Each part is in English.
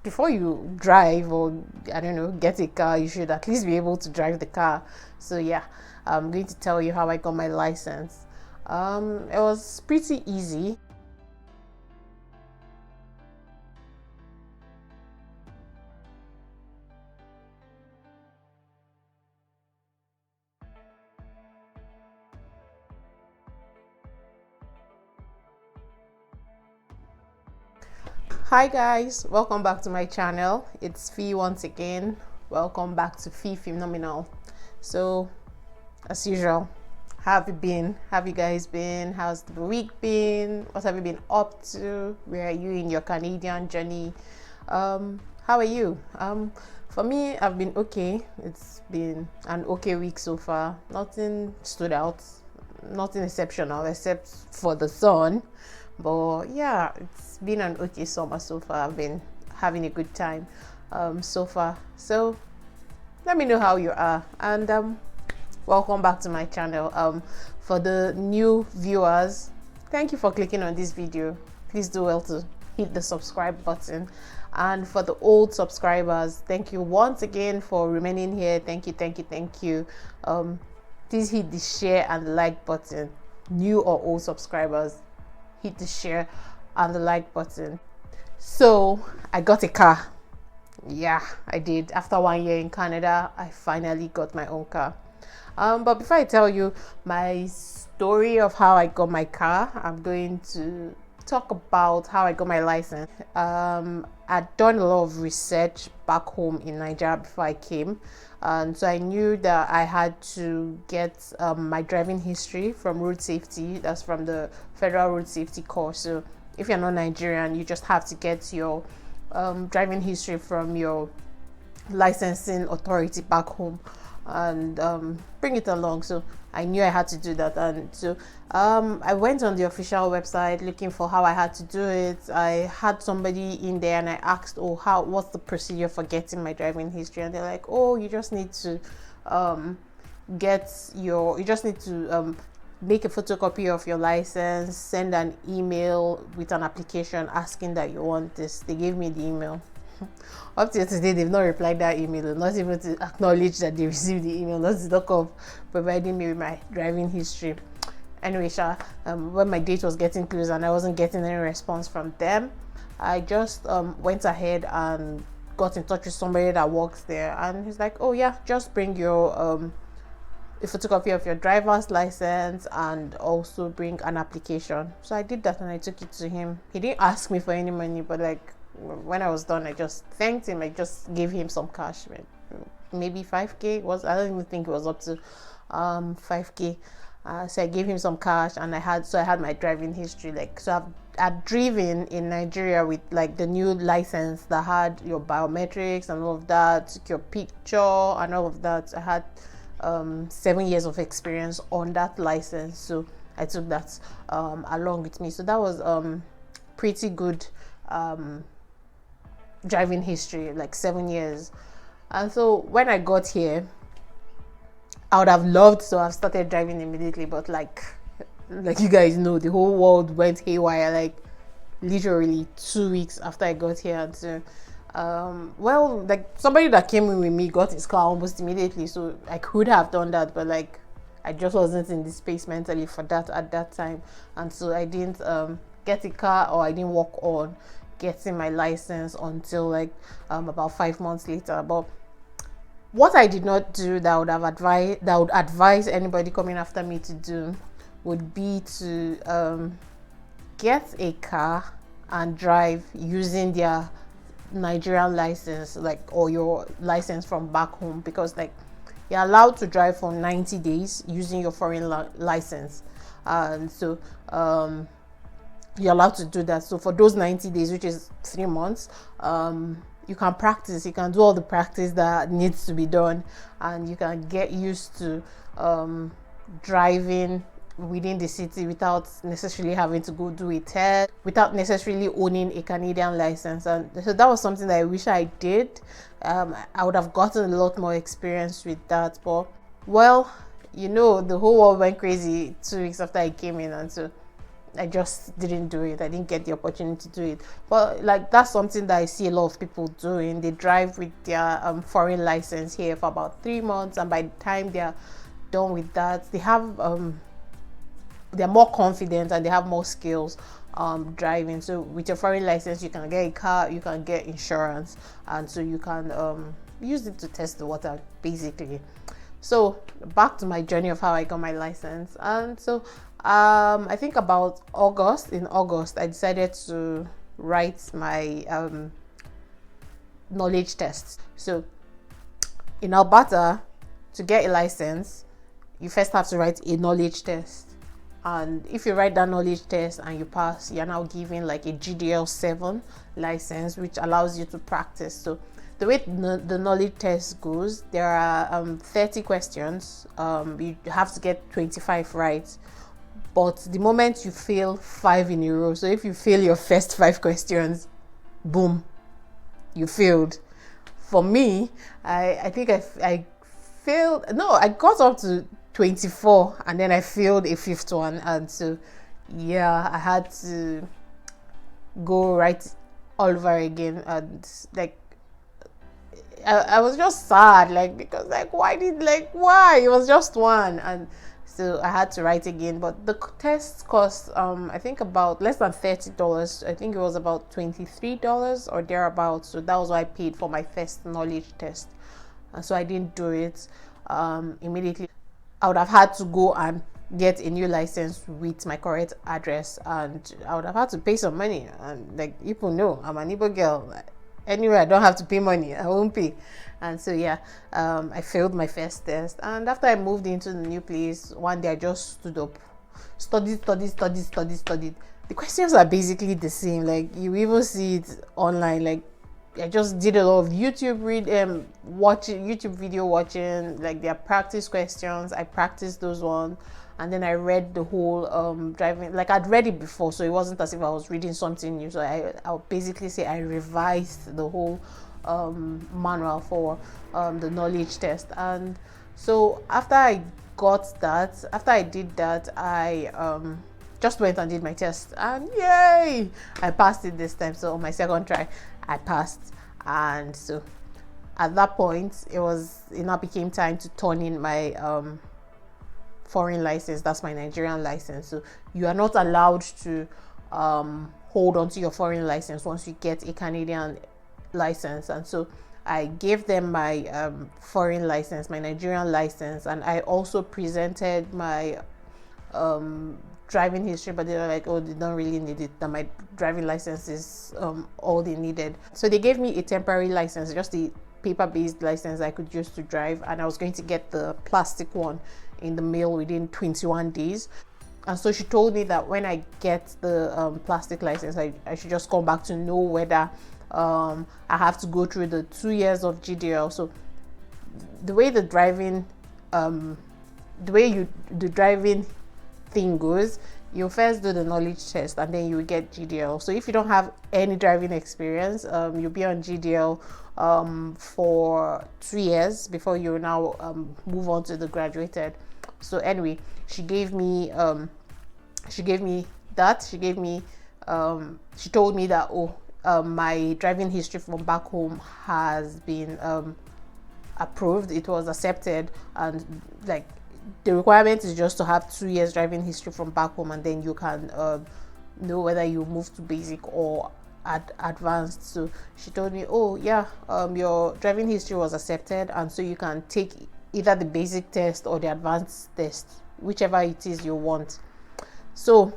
before you drive, or I don't know, get a car, you should at least be able to drive the car. So yeah, I'm going to tell you how I got my license. It was pretty easy. Hi guys, welcome back to my channel. It's Fee once again. Welcome back to Fee Phenomenal. So, as usual, how have you been? Have you guys been? How's the week been? What have you been up to? Where are you in your Canadian journey? How are you? For me, I've been okay. It's been an okay week so far. Nothing stood out, nothing exceptional except for the sun. But yeah, it's been an okay summer so far. I've been having a good time so far. So let me know how you are, and welcome back to my channel. For the new viewers, thank you for clicking on this video. Please do well to hit the subscribe button, and for the old subscribers, thank you once again for remaining here. Thank you. Please hit the share and the like button. New or old subscribers, hit the share and the like button. So I got a car. Yeah, I did. After 1 year in Canada, I finally got my own car. But before I tell you my story of how I got my car, I'm going to talk about how I got my license. I'd done a lot of research back home in Nigeria before I came, and so I knew that I had to get my driving history from road safety. That's from the Federal Road Safety course. So if you're not Nigerian, you just have to get your driving history from your licensing authority back home and bring it along. So I knew I had to do that, and so I went on the official website looking for how I had to do it. I had somebody in there and I asked, oh, what's the procedure for getting my driving history? And they're like, oh, you just need to make a photocopy of your license, send an email with an application asking that you want this. They gave me the email. Up to today, they've not replied that email, not even to acknowledge that they received the email, not to talk of providing me with my driving history. Anyway, when my date was getting close and I wasn't getting any response from them, I just went ahead and got in touch with somebody that works there, and he's like, oh yeah, just bring your a photocopy of your driver's license and also bring an application. So I did that and I took it to him. He didn't ask me for any money, but like when I was done, I just thanked him. I just gave him some cash, maybe 5k. I don't even think it was up to 5k. So I gave him some cash, and I had my driving history. I've driven in Nigeria with like the new license that had your biometrics and all of that, took your picture and all of that. I had 7 years of experience on that license, so I took that along with me. So that was pretty good driving history, like 7 years. And so when I got here, I would have loved to have started driving immediately, but like you guys know, the whole world went haywire like literally 2 weeks after I got here. And so like somebody that came in with me got his car almost immediately, so I could have done that, but like I just wasn't in the space mentally for that at that time, and so I didn't get a car, or I didn't work on getting my license until like about 5 months later. But what I did not do that would advise anybody coming after me to do would be to get a car and drive using their Nigerian license, or your license from back home, because like you're allowed to drive for 90 days using your foreign license, and so you're allowed to do that. So for those 90 days, which is 3 months, you can practice. You can do all the practice that needs to be done, and you can get used to driving within the city without necessarily having to go do a test, without necessarily owning a Canadian license. And so that was something that I wish I did. I would have gotten a lot more experience with that. But well, the whole world went crazy 2 weeks after I came in, and so I just didn't do it. I didn't get the opportunity to do it. But like that's something that I see a lot of people doing. They drive with their foreign license here for about 3 months, and by the time they're done with that, they're more confident and they have more skills driving. So with your foreign license, you can get a car, you can get insurance, and so you can use it to test the water basically. So back to my journey of how I got my license. And so I think about in August I decided to write my knowledge test. So in Alberta, to get a license, you first have to write a knowledge test. And if you write that knowledge test and you pass, you're now given like a GDL 7 license, which allows you to practice. So the way the knowledge test goes, there are 30 questions. You have to get 25 right. But the moment you fail 5 in a row, so if you fail your first 5 questions, boom, you failed. For me, I think I failed. No, I got up to 24 and then I failed a 5th one. And so, yeah, I had to go right all over again. And like, I was just sad, like, because like why it was just one. And so I had to write again. But the test cost I think about less than $30. I think it was about $23 or thereabouts. So that was what I paid for my first knowledge test. And so I didn't do it immediately. I would have had to go and get a new license with my correct address, and I would have had to pay some money. And like people know, I'm an Igbo girl. Anyway, I don't have to pay money, I won't pay. And so yeah, I failed my first test. And after I moved into the new place, one day I just stood up, studied. The questions are basically the same. Like you even see it online. Like I just did a lot of YouTube video watching, like their practice questions. I practiced those ones, and then I read the whole driving. Like I'd read it before, so it wasn't as if I was reading something new. So I'll basically say I revised the whole manual for the knowledge test. And so after I did that, I just went and did my test, and yay, I passed it this time. So on my second try, I passed. And so at that point, it now became time to turn in my foreign license. That's my Nigerian license. So you are not allowed to hold on to your foreign license once you get a Canadian license. And so I gave them my foreign license, my Nigerian license, and I also presented my driving history, but they were like, oh, they don't really need it, that my driving license is all they needed. So they gave me a temporary license, just the paper-based license I could use to drive, and I was going to get the plastic one in the mail within 21 days. And so she told me that when I get the plastic license, I should just come back to know whether I have to go through the 2 years of GDL. So the way the driving thing goes, you first do the knowledge test and then you get GDL. So if you don't have any driving experience, you'll be on GDL for 2 years before you now move on to the graduated. So anyway, she told me that my driving history from back home has been approved. It was accepted, and like the requirement is just to have 2 years driving history from back home, and then you can know whether you move to basic or advanced. So she told me, oh yeah, your driving history was accepted, and so you can take either the basic test or the advanced test, whichever it is you want. So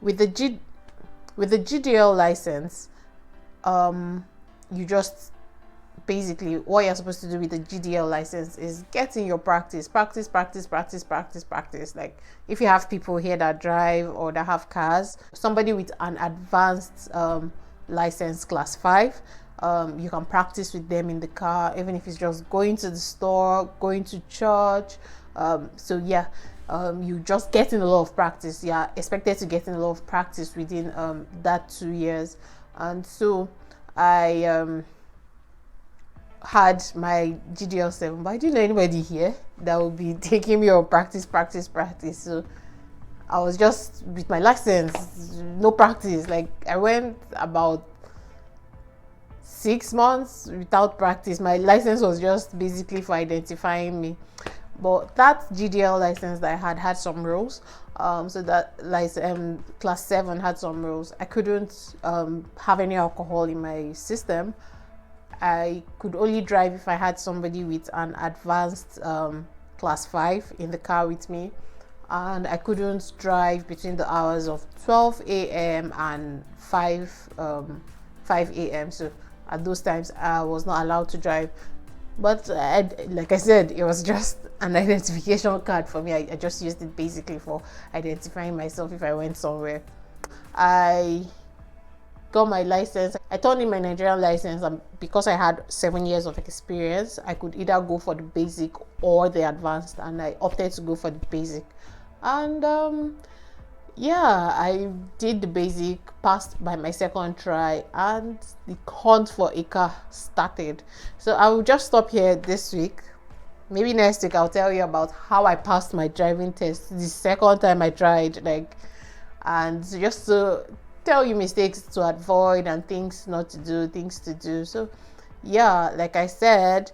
with the GDL license, you just basically, what you're supposed to do with the GDL license is get in your practice. Like if you have people here that drive or that have cars, somebody with an advanced license class 5, you can practice with them in the car, even if it's just going to the store, going to church. So yeah, you just get in a lot of practice. Yeah, expected to get in a lot of practice within that 2 years. And so I had my GDL 7, but I didn't know anybody here that would be taking me on practice. So I was just with my license, no practice. Like I went about 6 months without practice. My license was just basically for identifying me. But that GDL license that I had some rules. So that license, class 7 had some rules. I couldn't have any alcohol in my system. I could only drive if I had somebody with an advanced class 5 in the car with me, and I couldn't drive between the hours of 12 a.m. and 5 a.m. So at those times I was not allowed to drive. But like I said, it was just an identification card for me. I just used it basically for identifying myself if I went somewhere. I got my license. I turned in my Nigerian license, and because I had 7 years of experience, I could either go for the basic or the advanced, and I opted to go for the basic. And yeah, I did the basic, passed by my second try, and the hunt for a car started. So I will just stop here this week. Maybe next week I'll tell you about how I passed my driving test the second time I tried, like, and just to tell you mistakes to avoid and things not to do, things to do. So yeah, like I said,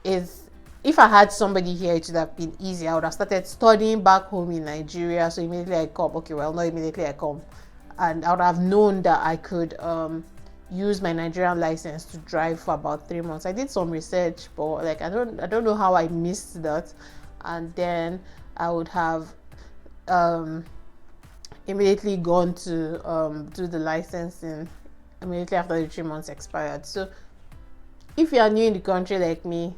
if I had somebody here, it would have been easy. I would have started studying back home in Nigeria. So immediately I come, okay, well, not immediately I come, and I would have known that I could use my Nigerian license to drive for about 3 months. I did some research, but like I don't know how I missed that. And then I would have immediately gone to do the licensing immediately after the 3 months expired. So if you are new in the country like me,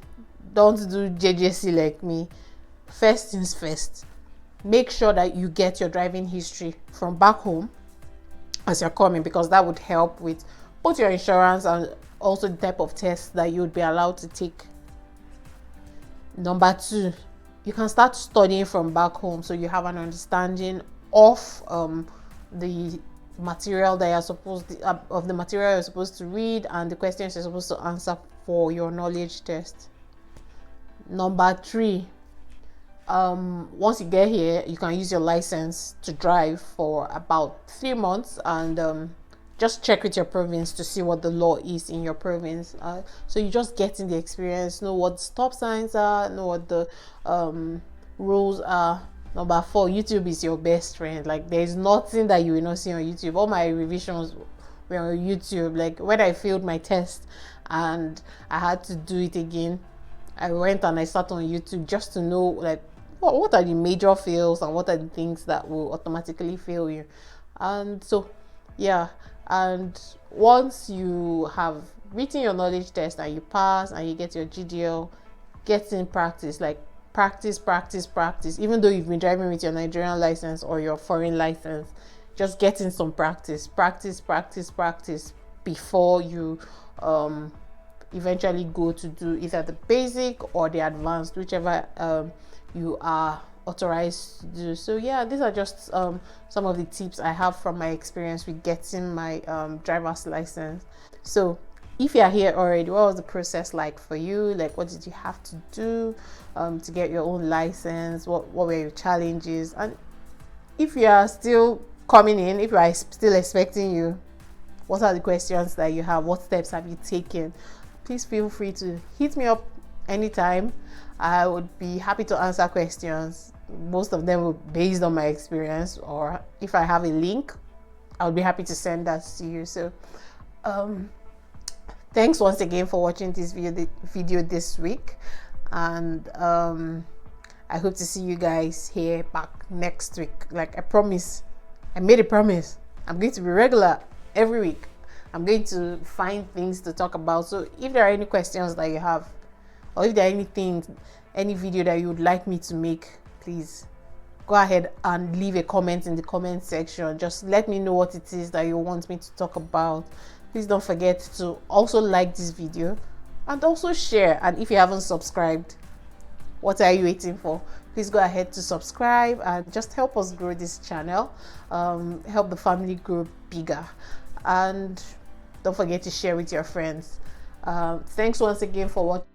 don't do JJC like me. First things first, make sure that you get your driving history from back home as you're coming, because that would help with both your insurance and also the type of tests that you would be allowed to take. Number 2, you can start studying from back home, so you have an understanding of the material that you're supposed of the material you're supposed to read and the questions you're supposed to answer for your knowledge test. Number 3, once you get here, you can use your license to drive for about 3 months, and just check with your province to see what the law is in your province. So you just get in the experience, know what stop signs are, know what the rules are. Number 4, YouTube is your best friend. Like there's nothing that you will not see on YouTube. All my revisions were on YouTube. Like when I failed my test and I had to do it again, I went and I sat on YouTube just to know like what are the major fails and what are the things that will automatically fail you. And so yeah, and once you have written your knowledge test and you pass and you get your GDL, get in practice. Like practice. Even though you've been driving with your Nigerian license or your foreign license, just get in some practice before you eventually go to do either the basic or the advanced, whichever you are authorized to do. So yeah, these are just some of the tips I have from my experience with getting my driver's license. So if you are here already, what was the process like for you? Like what did you have to do to get your own license? What were your challenges? And if you are still coming in, if you are still expecting you, what are the questions that you have? What steps have you taken? Please feel free to hit me up anytime. I would be happy to answer questions. Most of them will be based on my experience, or if I have a link, I would be happy to send that to you. So thanks once again for watching this video this week, and I hope to see you guys here back next week. Like I made a promise, I'm going to be regular every week. I'm going to find things to talk about. So if there are any questions that you have, or if there are any video that you would like me to make, please go ahead and leave a comment in the comment section. Just let me know what it is that you want me to talk about. Please don't forget to also like this video and also share. And if you haven't subscribed, what are you waiting for? Please go ahead to subscribe and just help us grow this channel, help the family grow bigger, and don't forget to share with your friends. Thanks once again for watching.